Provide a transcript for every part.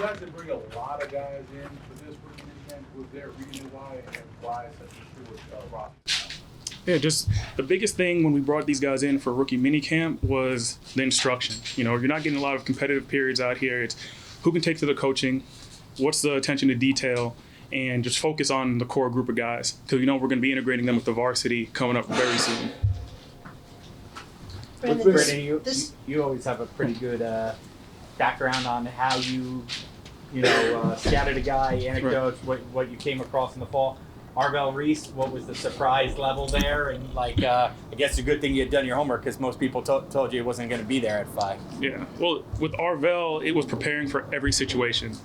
guys did bring a lot of guys in for this rookie weekend. Was there a reason why and why such a true roster? Yeah, just the biggest thing when we brought these guys in for rookie minicamp was the instruction. You know, you're not getting a lot of competitive periods out here. It's who can take to the coaching, what's the attention to detail, and just focus on the core group of guys. Because, you know, we're going to be integrating them with the varsity coming up very soon. Brandon, you always have a pretty good background on how you scouted a guy, anecdotes, what you came across in the fall. Arvel Reese, what was the surprise level there? And I guess it's a good thing you had done your homework because most people told you it wasn't going to be there at 5. Yeah, well, with Arvel, it was preparing for every situation.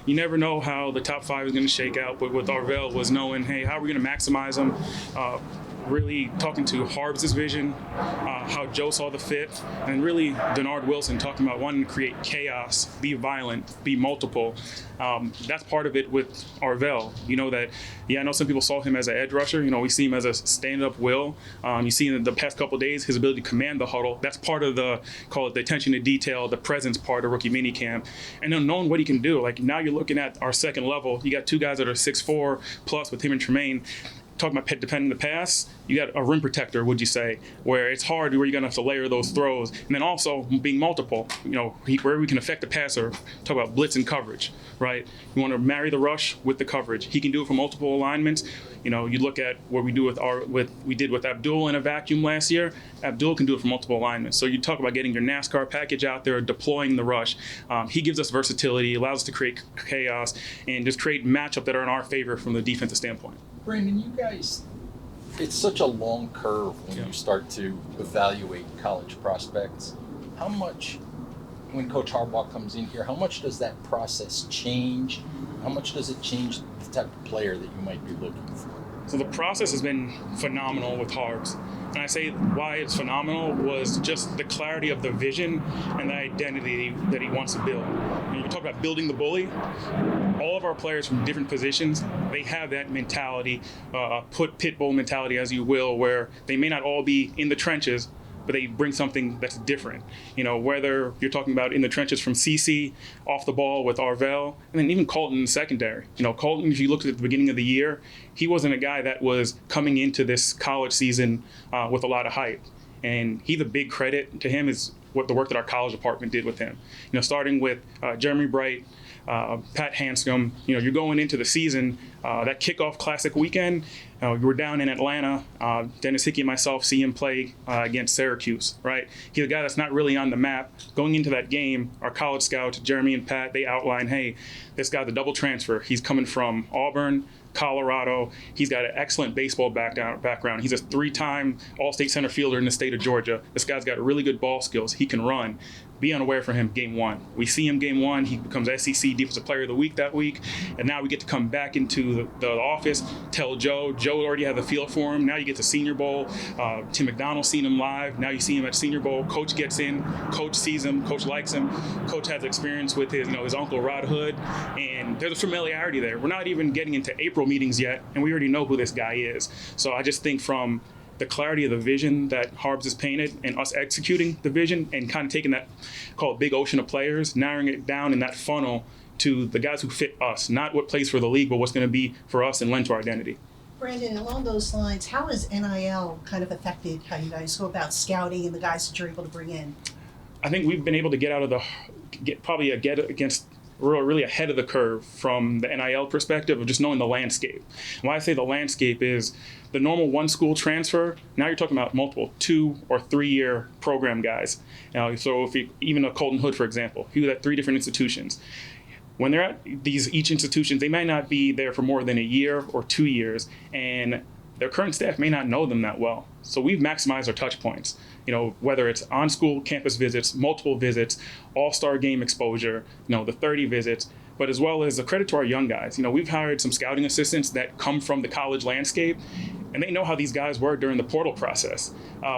You never know how the top 5 is going to shake out, but with Arvel was knowing, hey, how are we going to maximize them? Really talking to Harbs' vision, how Joe saw the fit, and really Denard Wilson talking about wanting to create chaos, be violent, be multiple. That's part of it with Arvel. You know that, I know some people saw him as an edge rusher. You know, we see him as a stand-up will. You see in the past couple of days his ability to command the huddle. That's part of the attention to detail, the presence part of rookie minicamp. And then knowing what he can do. Like now you're looking at our second level. You got 2 guys that are 6'4" plus with him and Tremaine. Talking about defending the pass, you got a rim protector, would you say, where it's hard, where you're going to have to layer those throws. And then also being multiple, where we can affect the passer, talk about blitz and coverage, right? You want to marry the rush with the coverage. He can do it for multiple alignments. You look at what we do we did with Abdul in a vacuum last year. Abdul can do it for multiple alignments. So you talk about getting your NASCAR package out there, deploying the rush. He gives us versatility, allows us to create chaos, and just create matchup that are in our favor from the defensive standpoint. Brandon, you guys, it's such a long curve when you start to evaluate college prospects. How much, when Coach Harbaugh comes in here, how much does that process change? How much does it change the type of player that you might be looking for? So the process has been phenomenal with Harbs. And I say why it's phenomenal was just the clarity of the vision and the identity that he wants to build. When you talk about building the bully, all of our players from different positions, they have that mentality, put pit bull mentality as you will, where they may not all be in the trenches, but they bring something that's different. Whether you're talking about in the trenches from CC, off the ball with Arvel, and then even Colton in the secondary. Colton, if you looked at the beginning of the year, he wasn't a guy that was coming into this college season with a lot of hype. And he's a big credit to him is what the work that our college department did with him. Starting with Jeremy Bright, Pat Hanscom, you're going into the season, that kickoff classic weekend, we were down in Atlanta. Dennis Hickey and myself see him play against Syracuse, right? He's a guy that's not really on the map. Going into that game, our college scouts, Jeremy and Pat, they outline, hey, this guy's a double transfer. He's coming from Auburn, Colorado. He's got an excellent baseball background. He's a 3-time All-State center fielder in the state of Georgia. This guy's got really good ball skills. He can run. Be unaware for him game 1. We see him game 1. He becomes SEC Defensive Player of the Week that week. And now we get to come back into the office, tell Joe. Joe already had the feel for him. Now you get to Senior Bowl. Tim McDonald's seen him live. Now you see him at Senior Bowl. Coach gets in. Coach sees him. Coach likes him. Coach has experience with his uncle Rod Hood. And there's a familiarity there. We're not even getting into April meetings yet, and we already know who this guy is. So I just think from the clarity of the vision that Harbs has painted and us executing the vision and kind of taking that, call it big ocean of players, narrowing it down in that funnel to the guys who fit us, not what plays for the league, but what's going to be for us and lend to our identity. Brandon, along those lines, how has NIL kind of affected how you guys go about scouting and the guys that you're able to bring in? I think we've been able to get really ahead of the curve from the NIL perspective of just knowing the landscape. And why I say the landscape is the normal 1-school transfer, now you're talking about multiple 2 or 3 year program guys. So even a Colton Hood, for example, he was at 3 different institutions. When they're at each institutions, they might not be there for more than a year or 2 years, and their current staff may not know them that well. So we've maximized our touch points. Whether it's on-school campus visits, multiple visits, all-star game exposure, the 30 visits, but as well as a credit to our young guys. We've hired some scouting assistants that come from the college landscape, and they know how these guys work during the portal process.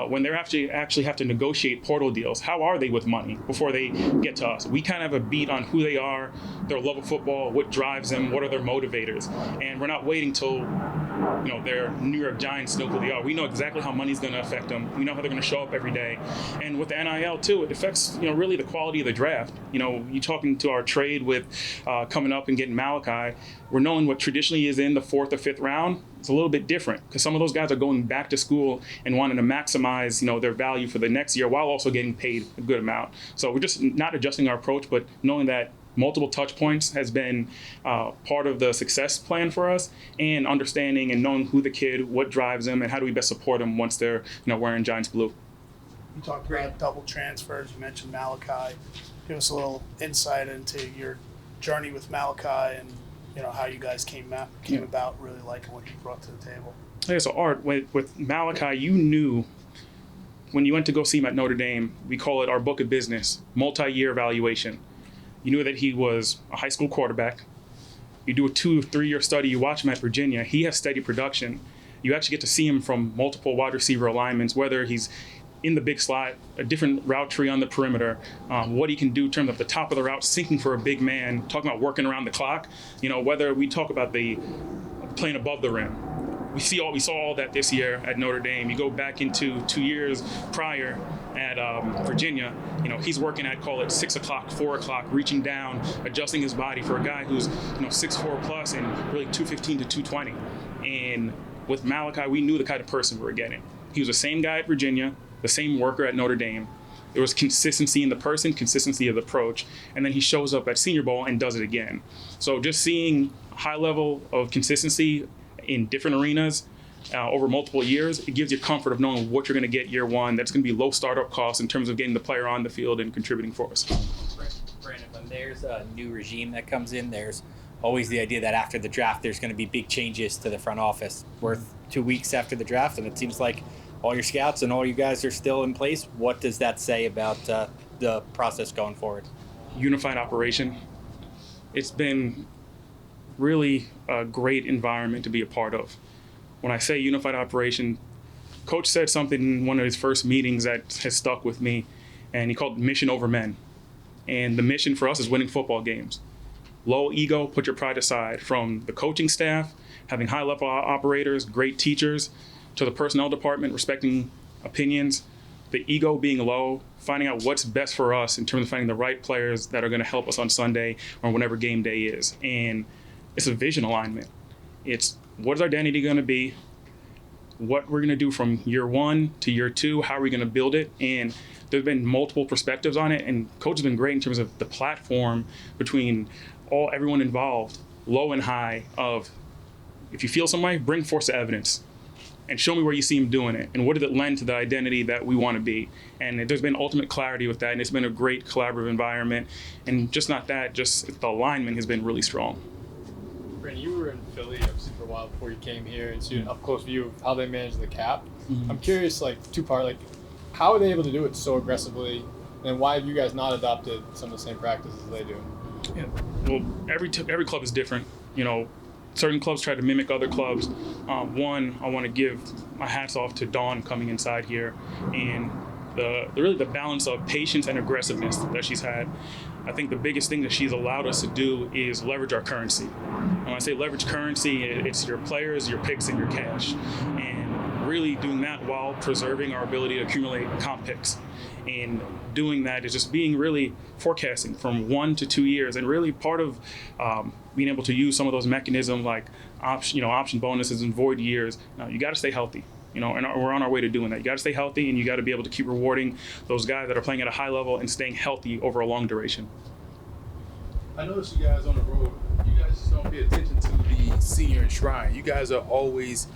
When they're actually have to negotiate portal deals, how are they with money before they get to us? We kind of have a beat on who they are, their love of football, what drives them, what are their motivators. And we're not waiting till they're New York Giants know who they are. We know exactly how money's going to affect them. We know how they're going to show up every day. And with the NIL too, it affects really the quality of the draft. You talking to our trade with coming up and getting Malachi, we're knowing what traditionally is in the 4th or 5th round. It's a little bit different because some of those guys are going back to school and wanting to maximize their value for the next year while also getting paid a good amount. So we're just not adjusting our approach, but knowing that multiple touch points has been part of the success plan for us, and understanding and knowing who the kid, what drives them, and how do we best support them once they're wearing Giants blue. You talked about double transfers. You mentioned Malachi. Give us a little insight into your journey with Malachi and how you guys came about really liking what you brought to the table. Yeah, so Art, with Malachi, you knew when you went to go see him at Notre Dame, we call it our book of business, multi-year evaluation. You knew that he was a high school quarterback. You do a 2 or 3 year study, you watch him at Virginia, he has steady production. You actually get to see him from multiple wide receiver alignments, whether he's in the big slot, a different route tree on the perimeter, what he can do in terms of the top of the route, sinking for a big man, talking about working around the clock, whether we talk about the playing above the rim. We saw all that this year at Notre Dame. You go back into 2 years prior at Virginia, he's working at, call it 6 o'clock, 4 o'clock, reaching down, adjusting his body for a guy who's 6'4" plus and really 215 to 220. And with Malachi, we knew the kind of person we were getting. He was the same guy at Virginia, the same worker at Notre Dame. There was consistency in the person, consistency of the approach, and then he shows up at Senior Bowl and does it again. So just seeing a high level of consistency in different arenas over multiple years, it gives you comfort of knowing what you're going to get year one. That's going to be low startup costs in terms of getting the player on the field and contributing for us. Brandon, when there's a new regime that comes in, there's always the idea that after the draft, there's going to be big changes to the front office. We're 2 weeks after the draft, and it seems like all your scouts and all you guys are still in place. What does that say about the process going forward? Unified operation. It's been really a great environment to be a part of. When I say unified operation, Coach said something in one of his first meetings that has stuck with me, and he called it mission over men. And the mission for us is winning football games. Low ego, put your pride aside. From the coaching staff, having high-level operators, great teachers, to the personnel department, respecting opinions, the ego being low, finding out what's best for us in terms of finding the right players that are going to help us on Sunday or whenever game day is. And it's a vision alignment. It's what is our identity going to be, what we're going to do from year 1 to year 2, how are we going to build it, and there's been multiple perspectives on it, and Coach has been great in terms of the platform between everyone involved, low and high, of if you feel some way, bring forth the evidence and show me where you see him doing it, and what did it lend to the identity that we want to be. And there's been ultimate clarity with that, and it's been a great collaborative environment. And just not that, just the alignment has been really strong. Brandon, you were in Philly obviously for a while before you came here, and so you had an up-close view of how they manage the cap. I'm curious, two-part, how are they able to do it so aggressively, and why have you guys not adopted some of the same practices they do? Yeah. Well, every club is different. Certain clubs try to mimic other clubs. One, I want to give my hats off to Dawn coming inside here, and the balance of patience and aggressiveness that she's had. I think the biggest thing that she's allowed us to do is leverage our currency. And when I say leverage currency, it's your players, your picks, and your cash. And really doing that while preserving our ability to accumulate comp picks. And doing that is just being really forecasting from 1 to 2 years, and really part of being able to use some of those mechanisms like option bonuses and void years. You got to stay healthy. And we're on our way to doing that. You got to stay healthy, and you got to be able to keep rewarding those guys that are playing at a high level and staying healthy over a long duration. I noticed you guys on the road, you guys just don't pay attention to the senior shrine. You guys are always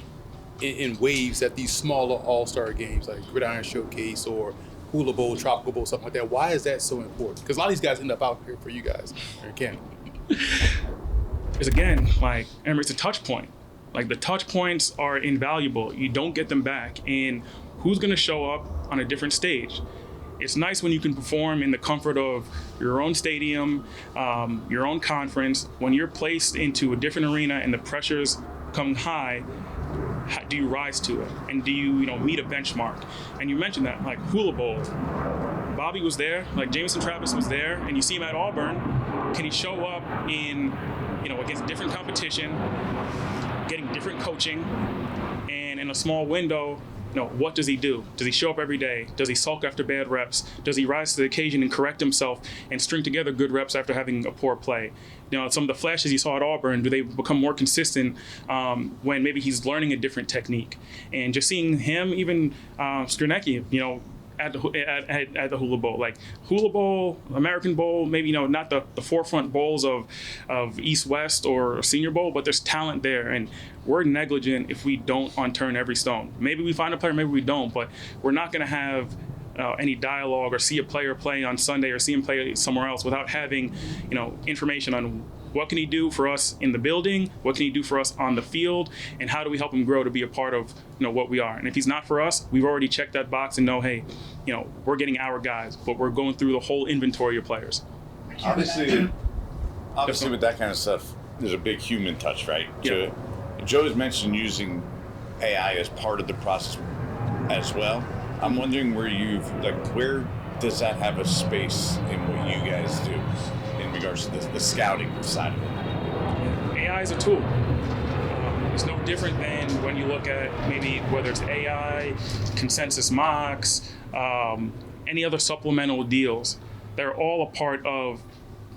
in waves at these smaller all-star games like Gridiron Showcase or Hula Bowl, Tropical Bowl, something like that. Why is that so important? Because a lot of these guys end up out here for you guys here in Canada. It's again, it's a touch point. The touch points are invaluable. You don't get them back. And who's going to show up on a different stage? It's nice when you can perform in the comfort of your own stadium, your own conference. When you're placed into a different arena and the pressures come high, do you rise to it? And do you, meet a benchmark? And you mentioned that, Hula Bowl. Bobby was there, Jameson Travis was there, and you see him at Auburn. can he show up in, against different competition, getting different coaching, and in a small window, what does he do? Does he show up every day? Does he sulk after bad reps? Does he rise to the occasion and correct himself and string together good reps after having a poor play? Some of the flashes he saw at Auburn, do they become more consistent when maybe he's learning a different technique? And just seeing him, even Skrzynecki, at the Hula Bowl, like Hula Bowl, American Bowl, maybe not the forefront bowls of East West or Senior Bowl, but there's talent there, and we're negligent if we don't unturn every stone. Maybe we find a player, maybe we don't, but we're not going to have any dialogue or see a player play on Sunday or see him play somewhere else without having information on what can he do for us in the building, what can he do for us on the field, and how do we help him grow to be a part of what we are. And if he's not for us, we've already checked that box and know, hey, we're getting our guys, but we're going through the whole inventory of players. Obviously with that kind of stuff, there's a big human touch, right? Yeah. Joe's mentioned using AI as part of the process as well. I'm wondering where does that have a space in what you guys do in regards to the scouting side of it? AI is a tool. It's no different than when you look at maybe whether it's AI, consensus mocks, any other supplemental deals. They're all a part of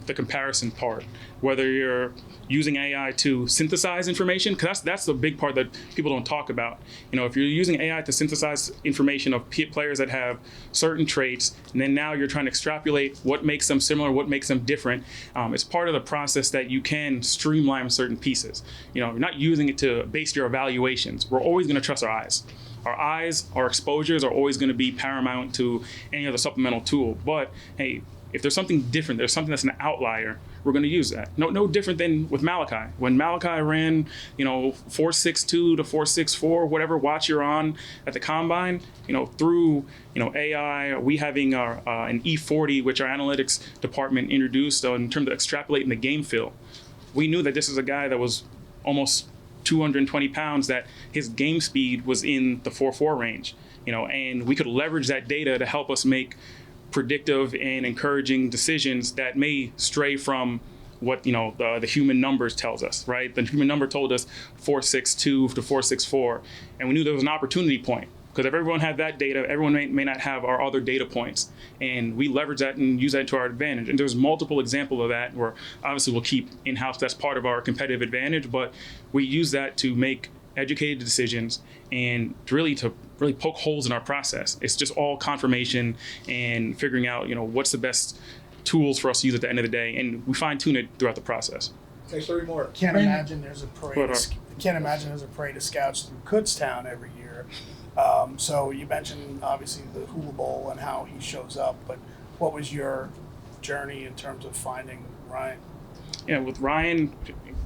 the comparison part. Whether you're using AI to synthesize information, because that's the big part that people don't talk about. If you're using AI to synthesize information of players that have certain traits, and then now you're trying to extrapolate what makes them similar, what makes them different, it's part of the process that you can streamline certain pieces. You're not using it to base your evaluations. We're always going to trust our eyes. Our eyes, our exposures are always going to be paramount to any other supplemental tool. But hey, if there's something different, there's something that's an outlier, we're going to use that. No different than with Malachi. When Malachi ran, 4.62 to 4.64, whatever watch you're on at the combine, through AI, we having an E40, which our analytics department introduced in terms of extrapolating the game feel. We knew that this is a guy that was almost 220 pounds, that his game speed was in the 4.4 range, and we could leverage that data to help us make predictive and encouraging decisions that may stray from what the human numbers tells us, right? The human number told us 4.62 to 4.64, and we knew there was an opportunity point, because if everyone had that data, everyone may not have our other data points, and we leverage that and use that to our advantage. And there's multiple examples of that where obviously we'll keep in-house. That's part of our competitive advantage, but we use that to make educated decisions and to really poke holes in our process. It's just all confirmation and figuring out, what's the best tools for us to use at the end of the day, and we fine tune it throughout the process. Say 3 more. Can't imagine there's a parade. Can't imagine there's a parade of scouts through Kutztown every year. So you mentioned obviously the Hula Bowl and how he shows up, but what was your journey in terms of finding Ryan? Yeah, with Ryan,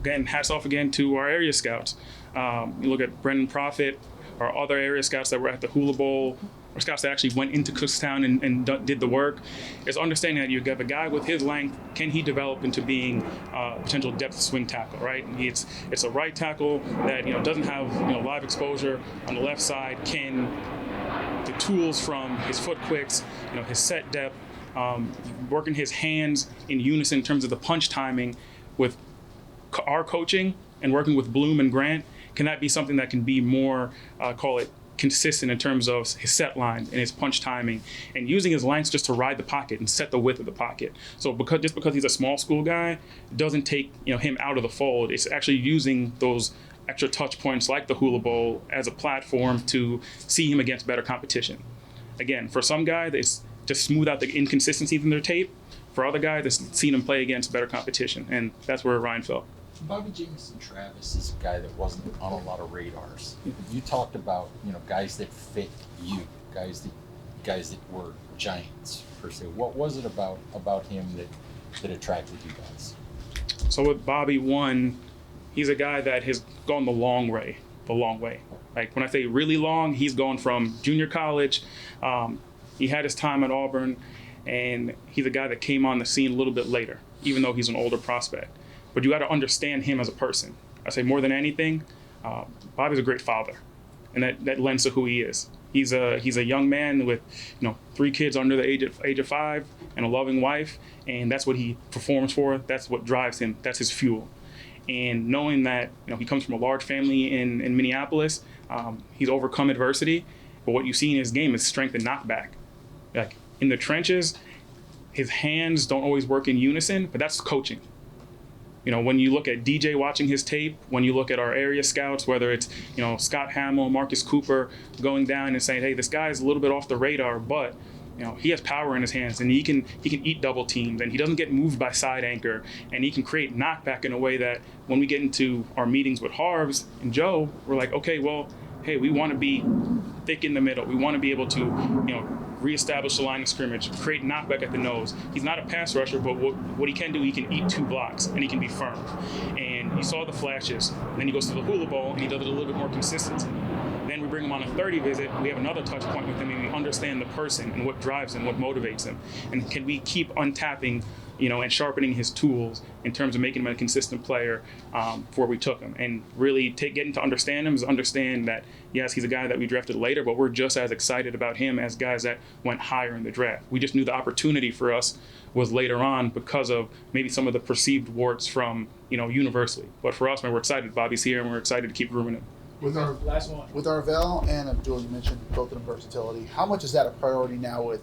again, hats off again to our area scouts. You look at Brendan Profit, our other area scouts that were at the Hula Bowl, or scouts that actually went into Kutztown and did the work, is understanding that you have a guy with his length, can he develop into being a potential depth swing tackle, right? It's a right tackle that doesn't have live exposure on the left side, can the tools from his foot quicks, his set depth, working his hands in unison in terms of the punch timing with our coaching and working with Bloom and Grant, can that be something that can be more, call it, consistent in terms of his set line and his punch timing, and using his lengths just to ride the pocket and set the width of the pocket. So because he's a small school guy, doesn't take him out of the fold. It's actually using those extra touch points like the Hula Bowl as a platform to see him against better competition. Again, for some guy, it's to smooth out the inconsistencies in their tape. For other guys, it's seen him play against better competition, and that's where Ryan fell. Bobby Jameson Travis is a guy that wasn't on a lot of radars. You talked about guys that fit you, guys that were giants per se. What was it about him that attracted you guys? So with Bobby, one, he's a guy that has gone the long way. Like when I say really long, he's gone from junior college. He had his time at Auburn, and he's a guy that came on the scene a little bit later, even though he's an older prospect. But you got to understand him as a person. I say more than anything, Bobby's a great father, and that lends to who he is. He's a young man with 3 kids under the age of 5 and a loving wife, and that's what he performs for. That's what drives him. That's his fuel. And knowing that he comes from a large family in Minneapolis, he's overcome adversity. But what you see in his game is strength and knockback. Like in the trenches, his hands don't always work in unison, but that's coaching. When you look at DJ watching his tape, when you look at our area scouts, whether it's Scott Hamill, Marcus Cooper going down and saying, hey, this guy's a little bit off the radar, but he has power in his hands, and he can eat double teams, and he doesn't get moved by side anchor, and he can create knockback in a way that when we get into our meetings with Harvs and Joe, we're like, okay, well, hey, we want to be thick in the middle. We want to be able to, reestablish the line of scrimmage, create knockback at the nose. He's not a pass rusher, but what he can do, he can eat 2 blocks, and he can be firm. And you saw the flashes. And then he goes to the Hula Bowl, and he does it a little bit more consistently. Then we bring him on a 30 visit. We have another touch point with him, and we understand the person and what drives him, what motivates him. And can we keep untapping and sharpening his tools in terms of making him a consistent player for where we took him. And really getting to understand him is understand that, yes, he's a guy that we drafted later, but we're just as excited about him as guys that went higher in the draft. We just knew the opportunity for us was later on because of maybe some of the perceived warts from, universally. But for us, man, we're excited Bobby's here, and we're excited to keep grooming him. With our Last one. with Arvel and Abdul, you mentioned both of them versatility. How much is that a priority now with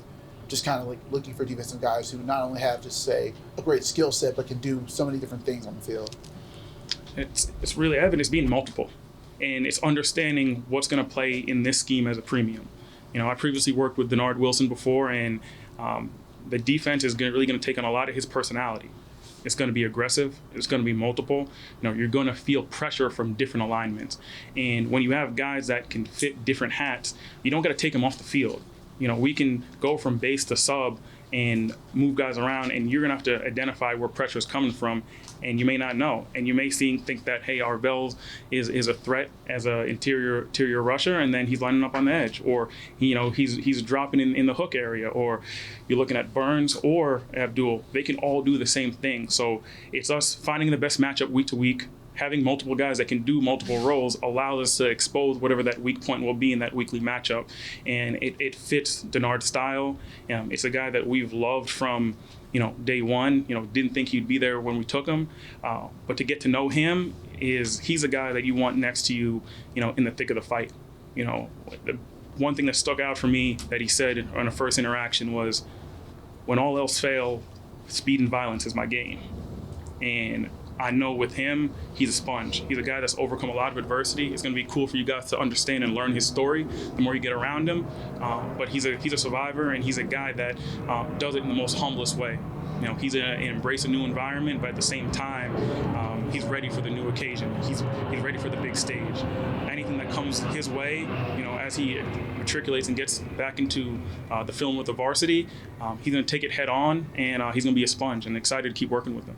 just kind of like looking for defensive guys who not only have just say a great skill set but can do so many different things on the field? It's really evident. It's being multiple, and it's understanding what's going to play in this scheme as a premium. I previously worked with Denard Wilson before, and the defense is really going to take on a lot of his personality. It's going to be aggressive. It's going to be multiple. You're going to feel pressure from different alignments. And when you have guys that can fit different hats, you don't got to take them off the field. We can go from base to sub and move guys around, and you're going to have to identify where pressure is coming from, and you may not know. And you may think that, hey, Arvel is a threat as an interior rusher, and then he's lining up on the edge, or he's dropping in the hook area, or you're looking at Burns or Abdul. They can all do the same thing. So it's us finding the best matchup week to week. Having multiple guys that can do multiple roles allows us to expose whatever that weak point will be in that weekly matchup. And it fits Denard's style. It's a guy that we've loved from day one. Didn't think he'd be there when we took him. But to get to know him, he's a guy that you want next to you, in the thick of the fight. The one thing that stuck out for me that he said on the first interaction was, when all else fails, speed and violence is my game. And I know with him, he's a sponge. He's a guy that's overcome a lot of adversity. It's going to be cool for you guys to understand and learn his story the more you get around him. But he's a survivor, and he's a guy that does it in the most humblest way. He's embrace a new environment, but at the same time, he's ready for the new occasion. He's ready for the big stage. Anything that comes his way, as he matriculates and gets back into the film with the varsity, he's going to take it head on, and he's going to be a sponge, and excited to keep working with him.